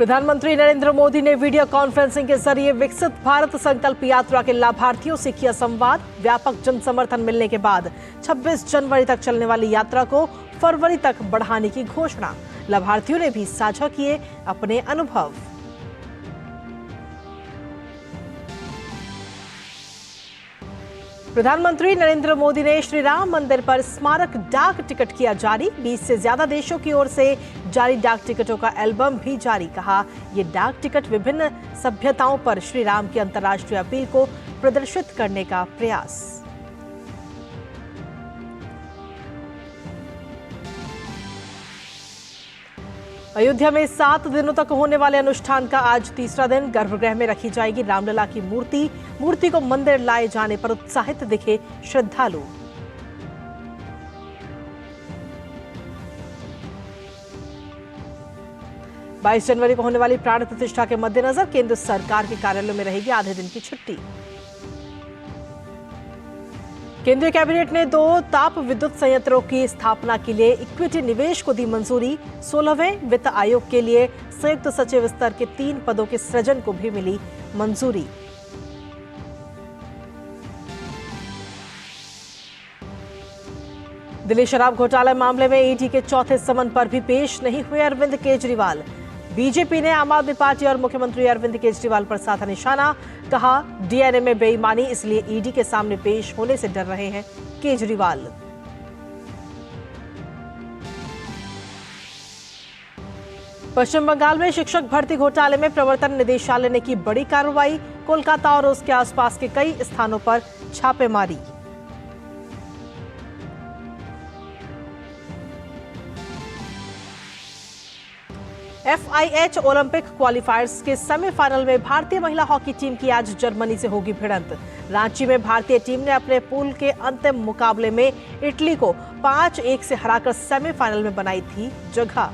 प्रधानमंत्री नरेंद्र मोदी ने video conferencing के जरिए विकसित भारत संकल्प यात्रा के लाभार्थियों से किया संवाद। व्यापक जन समर्थन मिलने के बाद 26 जनवरी तक चलने वाली यात्रा को फरवरी तक बढ़ाने की घोषणा। लाभार्थियों ने भी साझा किए अपने अनुभव। प्रधानमंत्री नरेंद्र मोदी ने श्री राम मंदिर पर स्मारक डाक टिकट किया जारी। 20 से ज्यादा देशों की ओर से जारी डाक टिकटों का एल्बम भी जारी। कहा, ये डाक टिकट विभिन्न सभ्यताओं पर श्री राम की अंतर्राष्ट्रीय अपील को प्रदर्शित करने का प्रयास। अयोध्या में 7 दिनों तक होने वाले अनुष्ठान का आज तीसरा दिन। गर्भगृह में रखी जाएगी रामलला की मूर्ति। मूर्ति को मंदिर लाए जाने पर उत्साहित दिखे श्रद्धालु। बाईस जनवरी को होने वाली प्राण प्रतिष्ठा के मद्देनजर केंद्र सरकार के कार्यालयों में रहेगी आधे दिन की छुट्टी। केंद्रीय कैबिनेट ने 2 ताप विद्युत संयंत्रों की स्थापना के लिए इक्विटी निवेश को दी मंजूरी। 16वें वित्त आयोग के लिए संयुक्त सचिव स्तर के 3 पदों के सृजन को भी मिली मंजूरी। दिल्ली शराब घोटाला मामले में ईडी के चौथे समन पर भी पेश नहीं हुए अरविंद केजरीवाल। बीजेपी ने आम आदमी पार्टी और मुख्यमंत्री अरविंद केजरीवाल पर साधा निशाना। कहा, डीएनए में बेईमानी, इसलिए ईडी के सामने पेश होने से डर रहे हैं केजरीवाल। पश्चिम बंगाल में शिक्षक भर्ती घोटाले में प्रवर्तन निदेशालय ने की बड़ी कार्रवाई। कोलकाता और उसके आसपास के कई स्थानों पर छापेमारी। FIH ओलंपिक क्वालिफायर्स के सेमीफाइनल में भारतीय महिला हॉकी टीम की आज जर्मनी से होगी भिड़ंत। रांची में भारतीय टीम ने अपने पूल के अंतिम मुकाबले में इटली को 5-1 से हराकर सेमीफाइनल में बनाई थी जगह।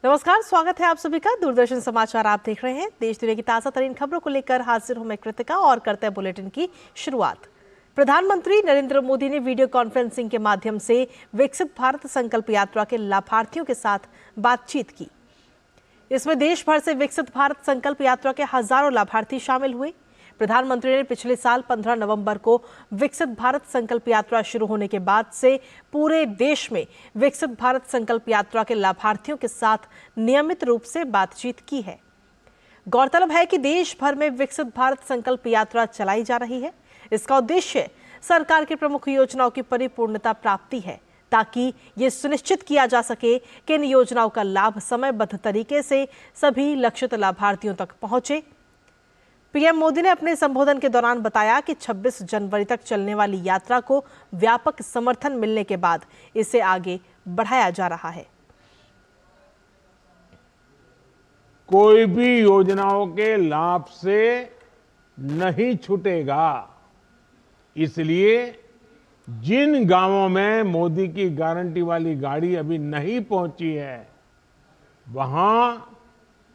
नमस्कार, स्वागत है आप सभी का। दूरदर्शन समाचार आप देख रहे हैं। देश दुनिया की ताजा तरीन खबरों को लेकर हाजिर हूं मैं कृतिका और करते हैं बुलेटिन की शुरुआत। प्रधानमंत्री नरेंद्र मोदी ने वीडियो कॉन्फ्रेंसिंग के माध्यम से विकसित भारत संकल्प यात्रा के लाभार्थियों के साथ बातचीत की। इसमें देश भर से विकसित भारत संकल्प यात्रा के हजारों लाभार्थी शामिल हुए। प्रधानमंत्री ने पिछले साल 15 नवंबर को विकसित भारत संकल्प यात्रा शुरू होने के बाद से पूरे देश में विकसित भारत संकल्प यात्रा के लाभार्थियों के साथ नियमित रूप से बातचीत की है। गौरतलब है कि देश भर में विकसित भारत संकल्प यात्रा चलाई जा रही है। इसका उद्देश्य सरकार की प्रमुख योजनाओं की परिपूर्णता प्राप्ति है, ताकि ये सुनिश्चित किया जा सके कि इन योजनाओं का लाभ समयबद्ध तरीके से सभी लक्षित लाभार्थियों तक पहुंचे। पीएम मोदी ने अपने संबोधन के दौरान बताया कि 26 जनवरी तक चलने वाली यात्रा को व्यापक समर्थन मिलने के बाद इसे आगे बढ़ाया जा रहा है। कोई भी योजनाओं के लाभ से नहीं छूटेगा, इसलिए जिन गांवों में मोदी की गारंटी वाली गाड़ी अभी नहीं पहुंची है, वहां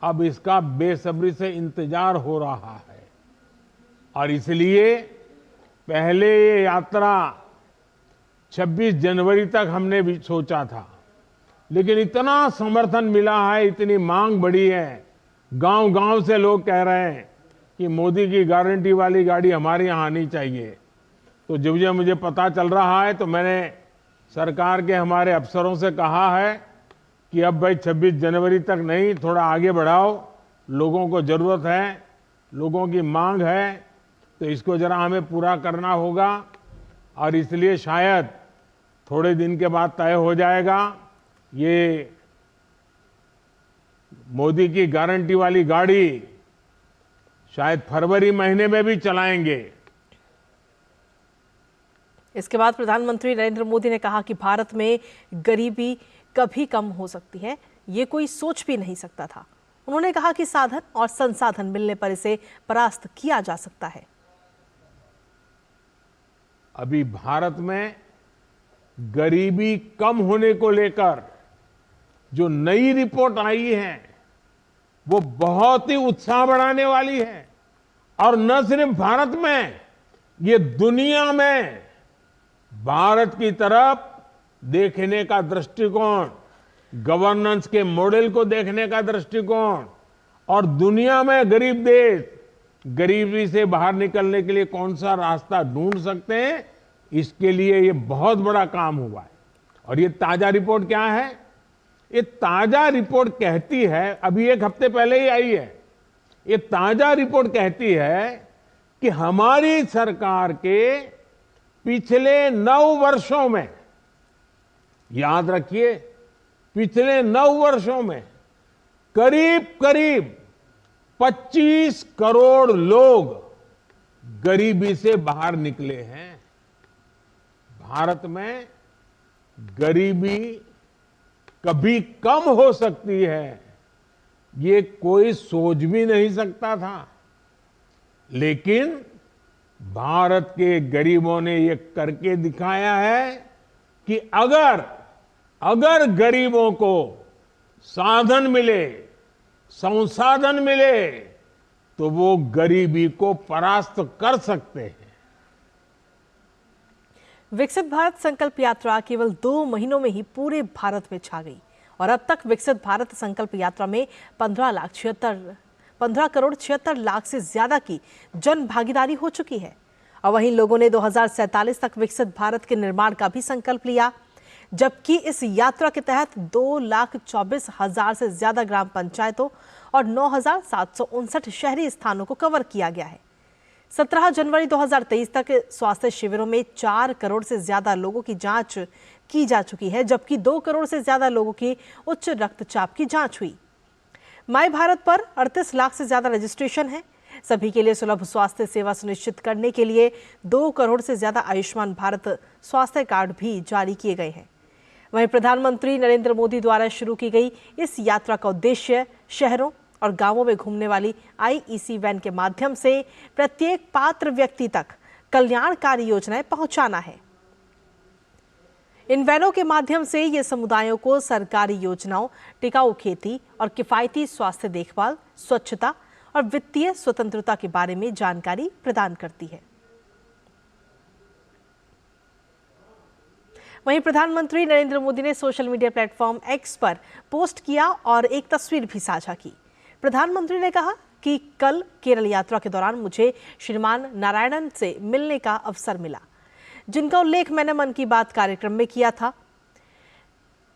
अब इसका बेसब्री से इंतजार हो रहा है। और इसलिए पहले ये यात्रा 26 जनवरी तक हमने भी सोचा था, लेकिन इतना समर्थन मिला है, इतनी मांग बढ़ी है, गांव-गांव से लोग कह रहे हैं कि मोदी की गारंटी वाली गाड़ी हमारे यहाँ आनी चाहिए। तो जब ये मुझे पता चल रहा है तो मैंने सरकार के हमारे अफसरों से कहा है कि अब भाई 26 जनवरी तक नहीं, थोड़ा आगे बढ़ाओ, लोगों को जरूरत है, लोगों की मांग है, तो इसको जरा हमें पूरा करना होगा। और इसलिए शायद थोड़े दिन के बाद तय हो जाएगा। ये मोदी की गारंटी वाली गाड़ी शायद फरवरी महीने में भी चलाएंगे। इसके बाद प्रधानमंत्री नरेंद्र मोदी ने कहा कि भारत में गरीबी कभी कम हो सकती है, ये कोई सोच भी नहीं सकता था। उन्होंने कहा कि साधन और संसाधन मिलने पर इसे परास्त किया जा सकता है। अभी भारत में गरीबी कम होने को लेकर जो नई रिपोर्ट आई है, वो बहुत ही उत्साह बढ़ाने वाली है। और न सिर्फ भारत में, ये दुनिया में भारत की तरफ देखने का दृष्टिकोण, गवर्नेंस के मॉडल को देखने का दृष्टिकोण और दुनिया में गरीब देश गरीबी से बाहर निकलने के लिए कौन सा रास्ता ढूंढ सकते हैं, इसके लिए ये बहुत बड़ा काम हुआ है। और ये ताजा रिपोर्ट क्या है? ये ताजा रिपोर्ट कहती है, अभी एक हफ्ते पहले ही आई है, ये ताजा रिपोर्ट कहती है कि हमारी सरकार के पिछले 9 वर्षों में, याद रखिए, पिछले 9 वर्षों में करीब करीब 25 करोड़ लोग गरीबी से बाहर निकले हैं। भारत में गरीबी कभी कम हो सकती है, ये कोई सोच भी नहीं सकता था। लेकिन भारत के गरीबों ने ये करके दिखाया है कि अगर गरीबों को साधन मिले, संसाधन मिले, तो वो गरीबी को परास्त कर सकते हैं। विकसित भारत संकल्प यात्रा केवल 2 महीनों में ही पूरे भारत में छा गई और अब तक विकसित भारत संकल्प यात्रा में 15 करोड़ 76 लाख से ज्यादा की जन भागीदारी हो चुकी है। और वहीं लोगों ने 2047 तक विकसित भारत के निर्माण का भी संकल्प लिया, जबकि इस यात्रा के तहत 2,24,000 से ज्यादा ग्राम पंचायतों और 9,759 शहरी स्थानों को कवर किया गया है। 17 जनवरी 2023 तक स्वास्थ्य शिविरों में 4 करोड़ से ज्यादा लोगों की जांच की जा चुकी है, जबकि 2 करोड़ से ज्यादा लोगों की उच्च रक्तचाप की जांच हुई। माई भारत पर 38 लाख से ज्यादा रजिस्ट्रेशन है। सभी के लिए सुलभ स्वास्थ्य सेवा सुनिश्चित करने के लिए 2 करोड़ से ज्यादा आयुष्मान भारत स्वास्थ्य कार्ड भी जारी किए गए हैं। वहीं प्रधानमंत्री नरेंद्र मोदी द्वारा शुरू की गई इस यात्रा का उद्देश्य शहरों और गांवों में घूमने वाली आईईसी वैन के माध्यम से प्रत्येक पात्र व्यक्ति तक कल्याणकारी योजनाएं पहुंचाना है। इन वैनों के माध्यम से ये समुदायों को सरकारी योजनाओं, टिकाऊ खेती और किफायती स्वास्थ्य देखभाल, स्वच्छता और वित्तीय स्वतंत्रता के बारे में जानकारी प्रदान करती है। वहीं प्रधानमंत्री नरेंद्र मोदी ने सोशल मीडिया प्लेटफॉर्म एक्स पर पोस्ट किया और एक तस्वीर भी साझा की। प्रधानमंत्री ने कहा कि कल केरल यात्रा के दौरान मुझे श्रीमान नारायणन से मिलने का अवसर मिला, जिनका उल्लेख मैंने मन की बात कार्यक्रम में किया था।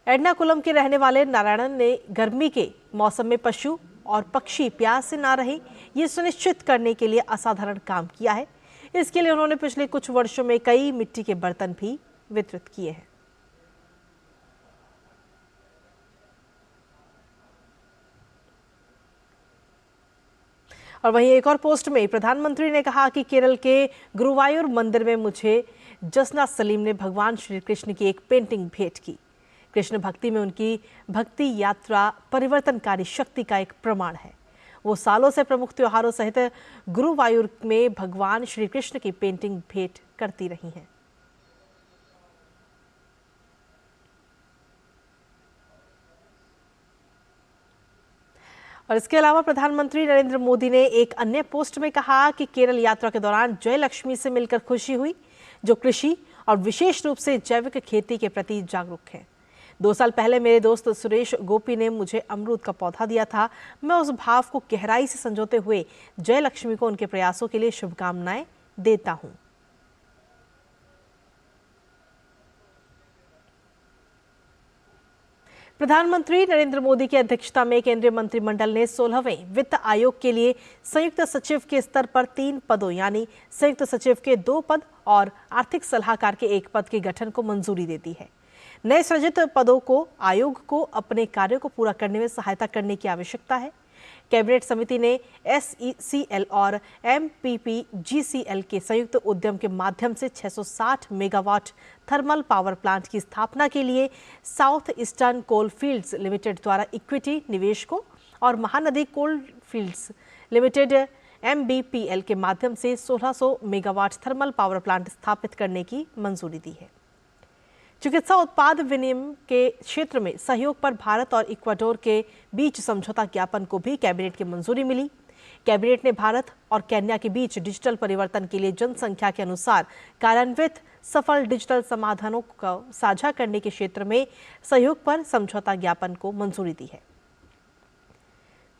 एर्नाकुलम के रहने वाले नारायणन ने गर्मी के मौसम में पशु और पक्षी प्यास से ना रहे, ये सुनिश्चित करने के लिए असाधारण काम किया है। इसके लिए उन्होंने पिछले कुछ वर्षों में कई मिट्टी के बर्तन भी वितरित किए हैं। और वहीं एक और पोस्ट में प्रधानमंत्री ने कहा कि केरल के गुरुवायूर मंदिर में मुझे जसना सलीम ने भगवान श्री कृष्ण की एक पेंटिंग भेंट की। कृष्ण भक्ति में उनकी भक्ति यात्रा परिवर्तनकारी शक्ति का एक प्रमाण है। वो सालों से प्रमुख त्योहारों सहित गुरुवायूर में भगवान श्री कृष्ण की पेंटिंग भेंट करती रही हैं। और इसके अलावा प्रधानमंत्री नरेंद्र मोदी ने एक अन्य पोस्ट में कहा कि केरल यात्रा के दौरान जयलक्ष्मी से मिलकर खुशी हुई, जो कृषि और विशेष रूप से जैविक खेती के प्रति जागरूक हैं। 2 साल पहले मेरे दोस्त सुरेश गोपी ने मुझे अमरूद का पौधा दिया था। मैं उस भाव को गहराई से संजोते हुए जयलक्ष्मी को उनके प्रयासों के लिए शुभकामनाएं देता हूं। प्रधानमंत्री नरेंद्र मोदी की अध्यक्षता में केंद्रीय मंत्रिमंडल ने 16वें वित्त आयोग के लिए संयुक्त सचिव के स्तर पर 3 पदों यानी संयुक्त सचिव के 2 पद और आर्थिक सलाहकार के 1 पद के गठन को मंजूरी दे दी है। नए सृजित पदों को आयोग को अपने कार्यों को पूरा करने में सहायता करने की आवश्यकता है। कैबिनेट समिति ने SECL और MPPGCL के संयुक्त उद्यम के माध्यम से 660 मेगावाट थर्मल पावर प्लांट की स्थापना के लिए साउथ ईस्टर्न कोल फील्ड्स लिमिटेड द्वारा इक्विटी निवेशकों और महानदी कोल फील्ड्स लिमिटेड MBPL के माध्यम से 1600 मेगावाट थर्मल पावर प्लांट स्थापित करने की मंजूरी दी है। चिकित्सा उत्पाद विनिमय के क्षेत्र में सहयोग पर भारत और इक्वाडोर के बीच समझौता ज्ञापन को भी कैबिनेट की मंजूरी मिली। कैबिनेट ने भारत और केन्या के बीच डिजिटल परिवर्तन के लिए जनसंख्या के अनुसार कार्यान्वित सफल डिजिटल समाधानों को साझा करने के क्षेत्र में सहयोग पर समझौता ज्ञापन को मंजूरी दी है।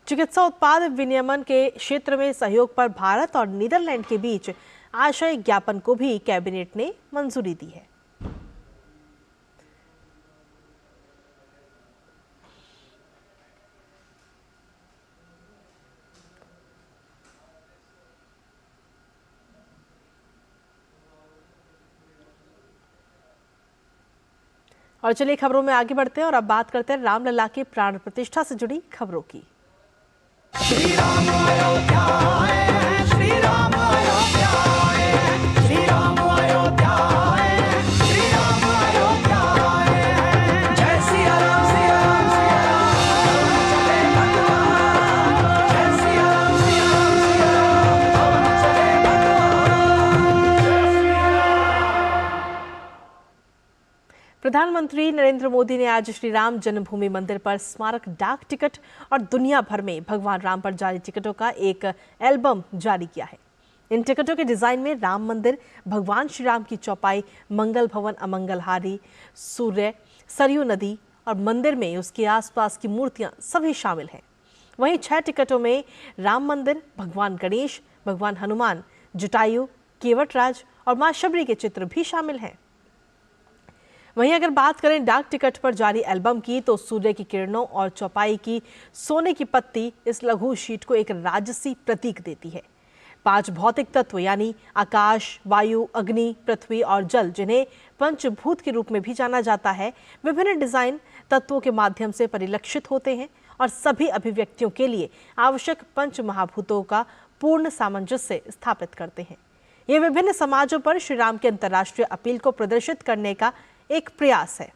चिकित्सा उत्पाद विनियमन के क्षेत्र में सहयोग पर भारत और नीदरलैंड के बीच आशय ज्ञापन को भी कैबिनेट ने मंजूरी दी है। और चलिए खबरों में आगे बढ़ते हैं और अब बात करते हैं रामलला के प्राण प्रतिष्ठा से जुड़ी खबरों की। श्री राम अयोध्या आए, श्री राम अयोध्या आए, श्री राम अयोध्या आए, श्री राम अयोध्या आए। जय सिया राम सिया राम सिया राम, चले भगवान। जय सिया राम सिया राम सिया राम, चले भगवान। जय सिया राम। प्रधानमंत्री नरेंद्र मोदी ने आज श्री राम जन्मभूमि मंदिर पर स्मारक डाक टिकट और दुनिया भर में भगवान राम पर जारी टिकटों का एक एल्बम जारी किया है। इन टिकटों के डिजाइन में राम मंदिर, भगवान श्री राम की चौपाई, मंगल भवन, अमंगलहारी, सूर्य, सरयू नदी और मंदिर में उसके आसपास की मूर्तियां सभी शामिल हैं। वहीं 6 टिकटों में राम मंदिर, भगवान गणेश, भगवान हनुमान, जटायु, केवटराज और मां शबरी के चित्र भी शामिल हैं। वहीं अगर बात करें डाक टिकट पर जारी एल्बम की, तो सूर्य की किरणों और चौपाई की सोने की पत्ती इस लघु शीट को एक राजसी प्रतीक देती है। 5 भौतिक तत्व यानी आकाश, वायु, अग्नि, पृथ्वी और जल, जिन्हें पंचभूत के रूप में भी जाना जाता है, विभिन्न डिजाइन तत्वों के माध्यम से परिलक्षित होते हैं और सभी अभिव्यक्तियों के लिए आवश्यक पंच महाभूतों का पूर्ण सामंजस्य स्थापित करते हैं। ये विभिन्न समाजों पर श्री राम की अंतर्राष्ट्रीय अपील को प्रदर्शित करने का एक प्रयास है।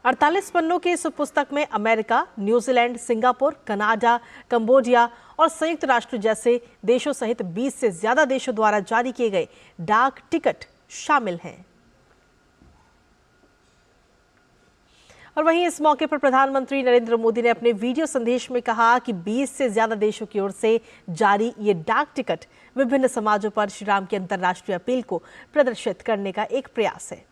48 पन्नों की इस पुस्तक में America, New Zealand, Singapore, Canada, Cambodia और संयुक्त राष्ट्र जैसे देशों सहित 20 से ज्यादा देशों द्वारा जारी किए गए डाक टिकट शामिल हैं। और वहीं इस मौके पर प्रधानमंत्री नरेंद्र मोदी ने अपने वीडियो संदेश में कहा कि 20 से ज्यादा देशों की ओर से जारी ये डाक टिकट विभिन्न समाजों पर श्री राम की अंतर्राष्ट्रीय अपील को प्रदर्शित करने का एक प्रयास है।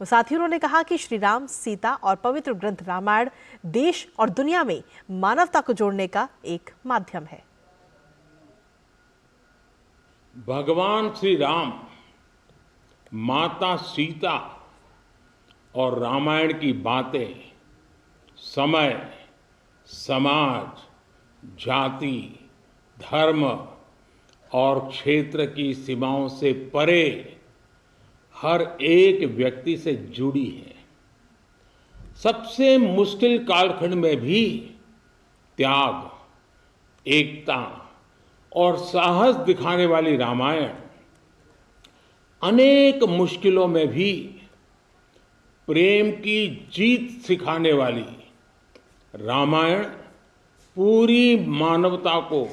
साथ ही उन्होंने कहा कि श्री राम, सीता और पवित्र ग्रंथ रामायण देश और दुनिया में मानवता को जोड़ने का एक माध्यम है। भगवान श्री राम, माता सीता और रामायण की बातें समय, समाज, जाति, धर्म और क्षेत्र की सीमाओं से परे हर एक व्यक्ति से जुड़ी है। सबसे मुश्किल कालखंड में भी त्याग, एकता और साहस दिखाने वाली रामायण अनेक मुश्किलों में भी प्रेम की जीत सिखाने वाली रामायण पूरी मानवता को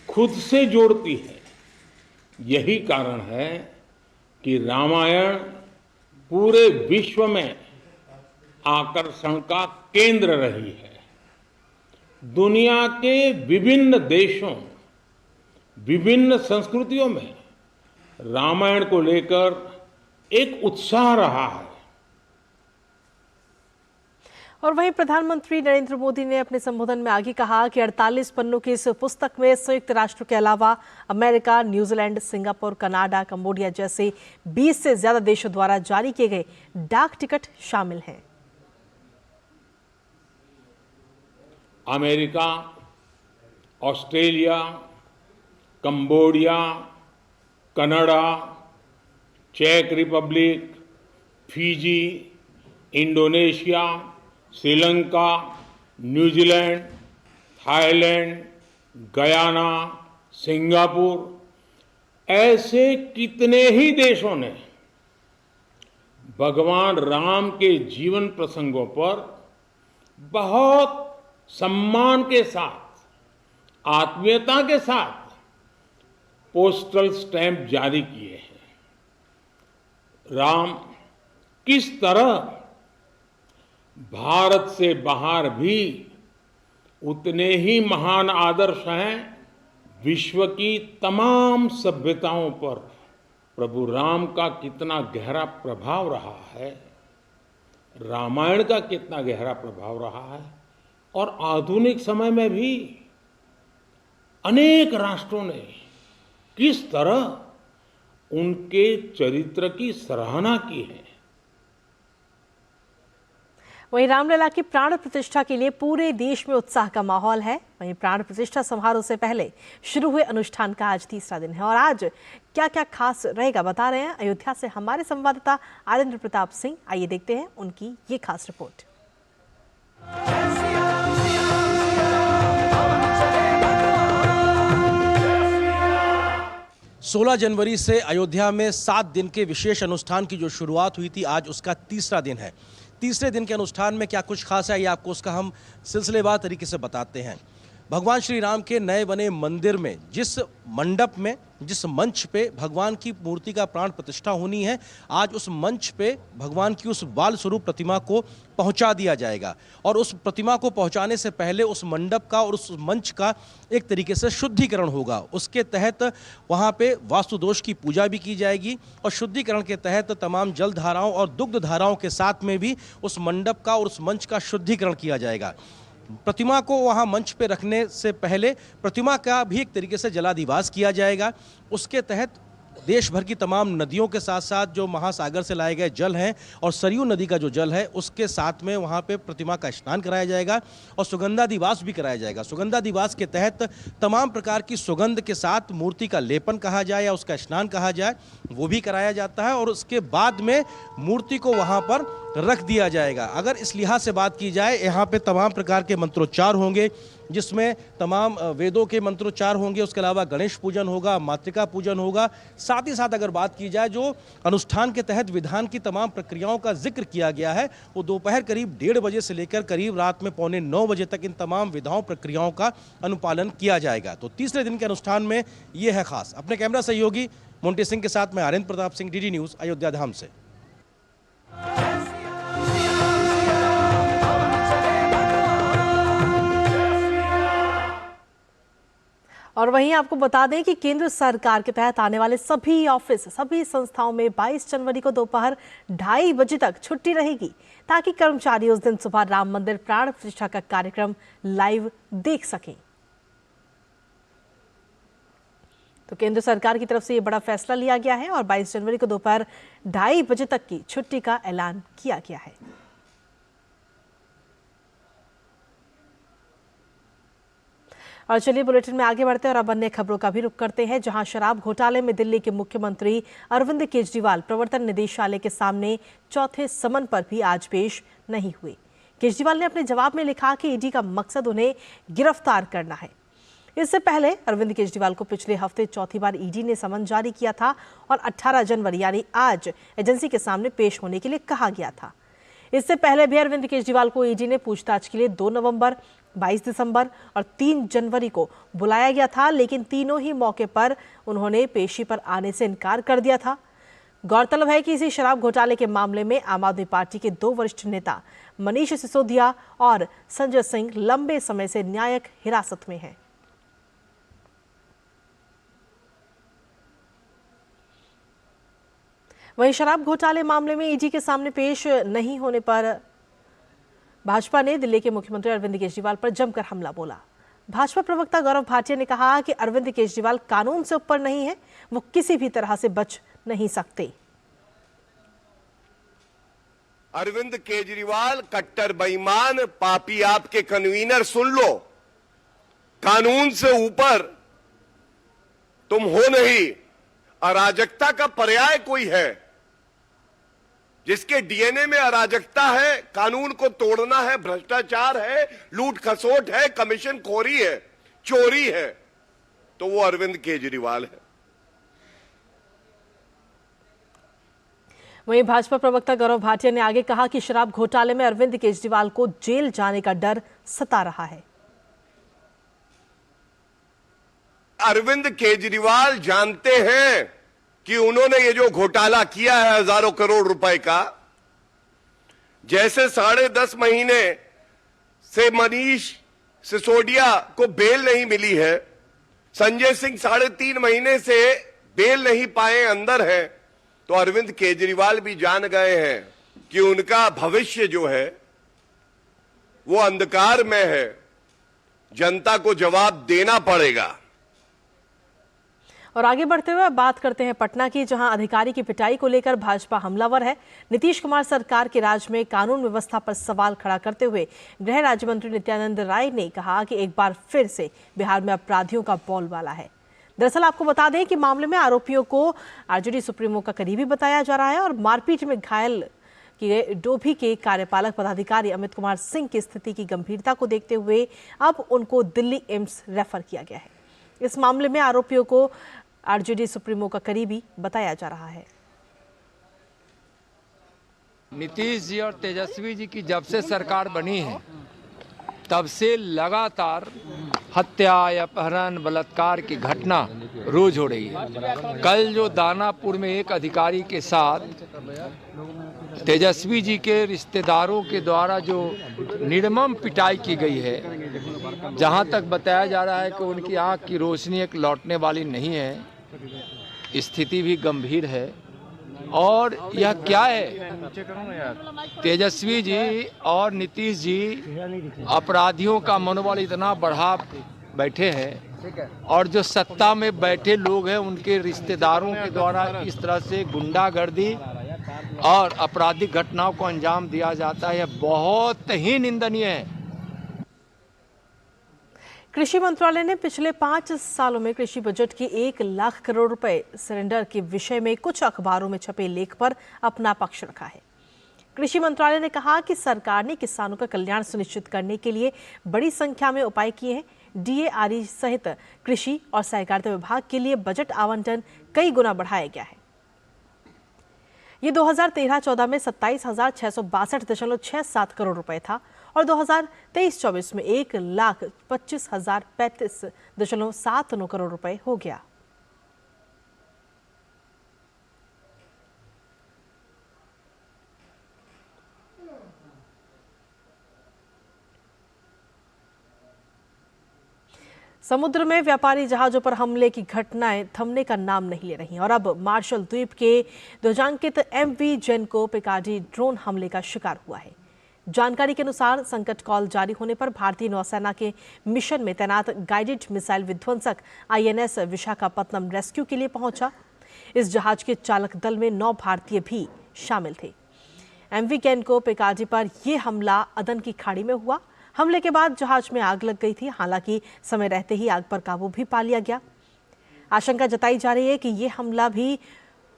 खुद से जोड़ती है। यही कारण है कि रामायण पूरे विश्व में आकर्षण का केंद्र रही है। दुनिया के विभिन्न देशों, विभिन्न संस्कृतियों में रामायण को लेकर एक उत्साह रहा है। और वहीं प्रधानमंत्री नरेंद्र मोदी ने अपने संबोधन में आगे कहा कि 48 पन्नों की इस पुस्तक में संयुक्त राष्ट्र के अलावा America, New Zealand, Singapore, Canada, Cambodia जैसे 20 से ज्यादा देशों द्वारा जारी किए गए डाक टिकट शामिल हैं। अमेरिका, ऑस्ट्रेलिया, कंबोडिया, कनाडा, चेक Republic, Fiji, Indonesia, Sri Lanka, New Zealand, Thailand, Guyana, Singapore ऐसे कितने ही देशों ने भगवान राम के जीवन प्रसंगों पर बहुत सम्मान के साथ, आत्मीयता के साथ पोस्टल स्टैंप जारी किए हैं। राम किस तरह भारत से बाहर भी उतने ही महान आदर्श हैं विश्व की तमाम सभ्यताओं पर प्रभु राम का कितना गहरा प्रभाव रहा है, रामायण का कितना गहरा प्रभाव रहा है, और आधुनिक समय में भी अनेक राष्ट्रों ने किस तरह उनके चरित्र की सराहना की है। वहीं रामलला की प्राण प्रतिष्ठा के लिए पूरे देश में उत्साह का माहौल है। वहीं प्राण प्रतिष्ठा समारोह से पहले शुरू हुए अनुष्ठान का आज तीसरा दिन है और आज क्या क्या खास रहेगा बता रहे हैं अयोध्या से हमारे संवाददाता आरेंद्र प्रताप सिंह। आइए देखते हैं उनकी ये खास रिपोर्ट। 16 जनवरी से अयोध्या में 7 दिन के विशेष अनुष्ठान की जो शुरुआत हुई थी, आज उसका तीसरा दिन है। तीसरे दिन के अनुष्ठान में क्या कुछ खास है, ये आपको उसका हम सिलसिलेवार तरीके से बताते हैं। भगवान श्री राम के नए बने मंदिर में जिस मंडप में, जिस मंच पे भगवान की मूर्ति का प्राण प्रतिष्ठा होनी है, आज उस मंच पे भगवान की उस बाल स्वरूप प्रतिमा को पहुंचा दिया जाएगा। और उस प्रतिमा को पहुंचाने से पहले उस मंडप का और उस मंच का एक तरीके से शुद्धिकरण होगा। उसके तहत वहां पे वास्तु दोष की पूजा भी की जाएगी और शुद्धिकरण के तहत तमाम जल धाराओं और दुग्ध धाराओं के साथ में भी उस मंडप का और उस मंच का शुद्धिकरण किया जाएगा। प्रतिमा को वहां मंच पे रखने से पहले प्रतिमा का भी एक तरीके से जलाधिवास किया जाएगा। उसके तहत देश भर की तमाम नदियों के साथ साथ जो महासागर से लाए गए जल हैं और सरयू नदी का जो जल है उसके साथ में वहां पे प्रतिमा का स्नान कराया जाएगा और सुगंधादिवास भी कराया जाएगा। सुगंधादिवास के तहत तमाम प्रकार की सुगंध के साथ मूर्ति का लेपन कहा जाए या उसका स्नान कहा जाए, वो भी कराया जाता है और उसके बाद में मूर्ति को वहां पर रख दिया जाएगा। अगर इस लिहाज से बात की जाए, यहाँ पे तमाम प्रकार के मंत्रोच्चार होंगे जिसमें तमाम वेदों के मंत्रोच्चार होंगे। उसके अलावा गणेश पूजन होगा, मातृका पूजन होगा। साथ ही साथ अगर बात की जाए, जो अनुष्ठान के तहत विधान की तमाम प्रक्रियाओं का जिक्र किया गया है, वो दोपहर करीब 1:30 बजे से लेकर करीब रात में 8:45 बजे तक इन तमाम विधाओं प्रक्रियाओं का अनुपालन किया जाएगा। तो तीसरे दिन के अनुष्ठान में ये है खास। अपने कैमरा सहयोगी मोंटी सिंह के साथ मैं आरेंद्र प्रताप सिंह, डीडी न्यूज़, अयोध्या धाम से। और वहीं आपको बता दें कि केंद्र सरकार के तहत आने वाले सभी ऑफिस, सभी संस्थाओं में 22 जनवरी को दोपहर 2:30 बजे तक छुट्टी रहेगी ताकि कर्मचारी उस दिन सुबह राम मंदिर प्राण प्रतिष्ठा का कार्यक्रम लाइव देख सकें। तो केंद्र सरकार की तरफ से ये बड़ा फैसला लिया गया है और 22 जनवरी को दोपहर 2:30 बजे तक की छुट्टी का ऐलान किया गया है। और चलिए बुलेटिन में आगे बढ़ते हैं और अब अन्य खबरों का भी रुख करते हैं, जहां शराब घोटाले में दिल्ली के मुख्यमंत्री अरविंद केजरीवाल प्रवर्तन निदेशालय के सामने चौथे समन पर भी आज पेश नहीं हुए। केजरीवाल ने अपने जवाब में लिखा कि ईडी का मकसद उन्हें गिरफ्तार करना है। इससे पहले अरविंद केजरीवाल को पिछले हफ्ते चौथी बार ईडी ने समन जारी किया था और 18 जनवरी यानी आज एजेंसी के सामने पेश होने के लिए कहा गया था। इससे पहले भी अरविंद केजरीवाल को ईडी ने पूछताछ के लिए 2 नवंबर, 22 दिसंबर और 3 जनवरी को बुलाया गया था, लेकिन तीनों ही मौके पर उन्होंने पेशी पर आने से इनकार कर दिया था। गौरतलब है कि इसी शराब घोटाले के मामले में आम आदमी पार्टी के 2 वरिष्ठ नेता मनीष सिसोदिया और संजय सिंह लंबे समय से न्यायिक हिरासत में हैं। वहीं शराब घोटाले मामले में ईडी के सामने पेश नहीं होने पर भाजपा ने दिल्ली के मुख्यमंत्री अरविंद केजरीवाल पर जमकर हमला बोला। भाजपा प्रवक्ता गौरव भाटिया ने कहा कि अरविंद केजरीवाल कानून से ऊपर नहीं है, वो किसी भी तरह से बच नहीं सकते। अरविंद केजरीवाल कट्टर बेईमान पापी, आपके कन्वीनर सुन लो, कानून से ऊपर तुम हो नहीं। अराजकता का पर्याय कोई है जिसके डीएनए में अराजकता है, कानून को तोड़ना है, भ्रष्टाचार है, लूट खसोट है, कमीशन खोरी है, चोरी है, तो वो अरविंद केजरीवाल है। वहीं भाजपा प्रवक्ता गौरव भाटिया ने आगे कहा कि शराब घोटाले में अरविंद केजरीवाल को जेल जाने का डर सता रहा है। अरविंद केजरीवाल जानते हैं कि उन्होंने ये जो घोटाला किया है हजारों करोड़ रुपए का, जैसे 10.5 महीने से मनीष सिसोदिया को बेल नहीं मिली है, संजय सिंह 3.5 महीने से बेल नहीं पाए अंदर हैं, तो अरविंद केजरीवाल भी जान गए हैं कि उनका भविष्य जो है वो अंधकार में है। जनता को जवाब देना पड़ेगा। और आगे बढ़ते हुए बात करते हैं पटना की, जहां अधिकारी की पिटाई को लेकर भाजपा हमलावर है। नीतीश कुमार सरकार के राज में कानून व्यवस्था पर सवाल खड़ा करते हुए गृह राज्य मंत्री नित्यानंद राय ने कहा कि एक बार फिर से बिहार में अपराधियों का बोलबाला है। दरअसल आपको बता दें कि मामले में आरोपियों को आरजेडी सुप्रीमो का करीबी बताया जा रहा है और मारपीट में घायल किए डोभी के कार्यपालक पदाधिकारी अमित कुमार सिंह की स्थिति की गंभीरता को देखते हुए अब उनको दिल्ली एम्स रेफर किया गया है। इस मामले में आरोपियों को आरजेडी सुप्रीमो का करीबी बताया जा रहा है। नीतीश जी और तेजस्वी जी की जब से सरकार बनी है तब से लगातार हत्या, अपहरण, बलात्कार की घटना रोज हो रही है। कल जो दानापुर में एक अधिकारी के साथ तेजस्वी जी के रिश्तेदारों के द्वारा जो निर्मम पिटाई की गई है, जहां तक बताया जा रहा है कि उनकी आंख की रोशनी एक लौटने वाली नहीं है, स्थिति भी गंभीर है। और यह क्या है, तेजस्वी जी और नीतीश जी अपराधियों का मनोबल इतना बढ़ा बैठे हैं और जो सत्ता में बैठे लोग हैं उनके रिश्तेदारों के द्वारा इस तरह से गुंडागर्दी और आपराधिक घटनाओं को अंजाम दिया जाता है, यह बहुत ही निंदनीय है। कृषि मंत्रालय ने पिछले 5 सालों में कृषि बजट की 1 लाख करोड़ रुपए सरेंडर के विषय में कुछ अखबारों में छपे लेख पर अपना पक्ष रखा है। कृषि मंत्रालय ने कहा कि सरकार ने किसानों का कल्याण सुनिश्चित करने के लिए बड़ी संख्या में उपाय किए हैं। डीएआरई सहित कृषि और सहकारिता विभाग के लिए बजट आवंटन कई गुना बढ़ाया गया है। ये 2013-14 में 27,662.67 करोड़ रुपए था और 2023-24 में 1,25,035.79 करोड़ रुपए हो गया। समुद्र में व्यापारी जहाजों पर हमले की घटनाएं थमने का नाम नहीं ले रही और अब मार्शल द्वीप के ध्वजांकित एमवी जेनको पिकार्डी ड्रोन हमले का शिकार हुआ है। जानकारी के अनुसार संकट कॉल जारी होने पर भारतीय नौसेना के मिशन में तैनात गाइडेड मिसाइल विध्वंसक आईएनएस विशाखापत्तनम रेस्क्यू के लिए पहुंचा। इस जहाज के चालक दल में 9 भारतीय भी शामिल थे। एमवी जेनको पिकार्डी पर यह हमला अदन की खाड़ी में हुआ। हमले के बाद जहाज में आग लग गई थी, हालांकि समय रहते ही आग पर काबू भी पा लिया गया। आशंका जताई जा रही है कि यह हमला भी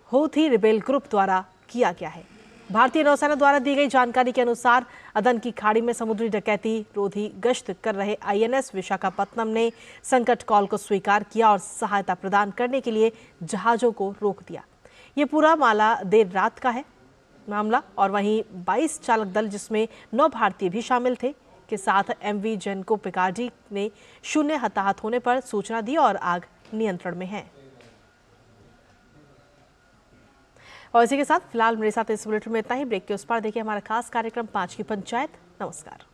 हूथी रिबेल ग्रुप द्वारा किया गया है। भारतीय नौसेना द्वारा दी गई जानकारी के अनुसार अदन की खाड़ी में समुद्री डकैती रोधी गश्त कर रहे आईएनएस विशाखापत्तनम ने संकट कॉल को स्वीकार किया और सहायता प्रदान करने के लिए जहाजों को रोक दिया। ये पूरा मामला देर रात का है मामला और वहीं 22 चालक दल जिसमें 9 भारतीय भी शामिल थे के साथ एमवी जेनको पिकार्डी ने शून्य हताहत होने पर सूचना दी और आग नियंत्रण में है। और इसी के साथ फिलहाल मेरे साथ इस बुलेटिन में इतना ही। ब्रेक के उस पार देखिए हमारा खास कार्यक्रम 5 की पंचायत। नमस्कार।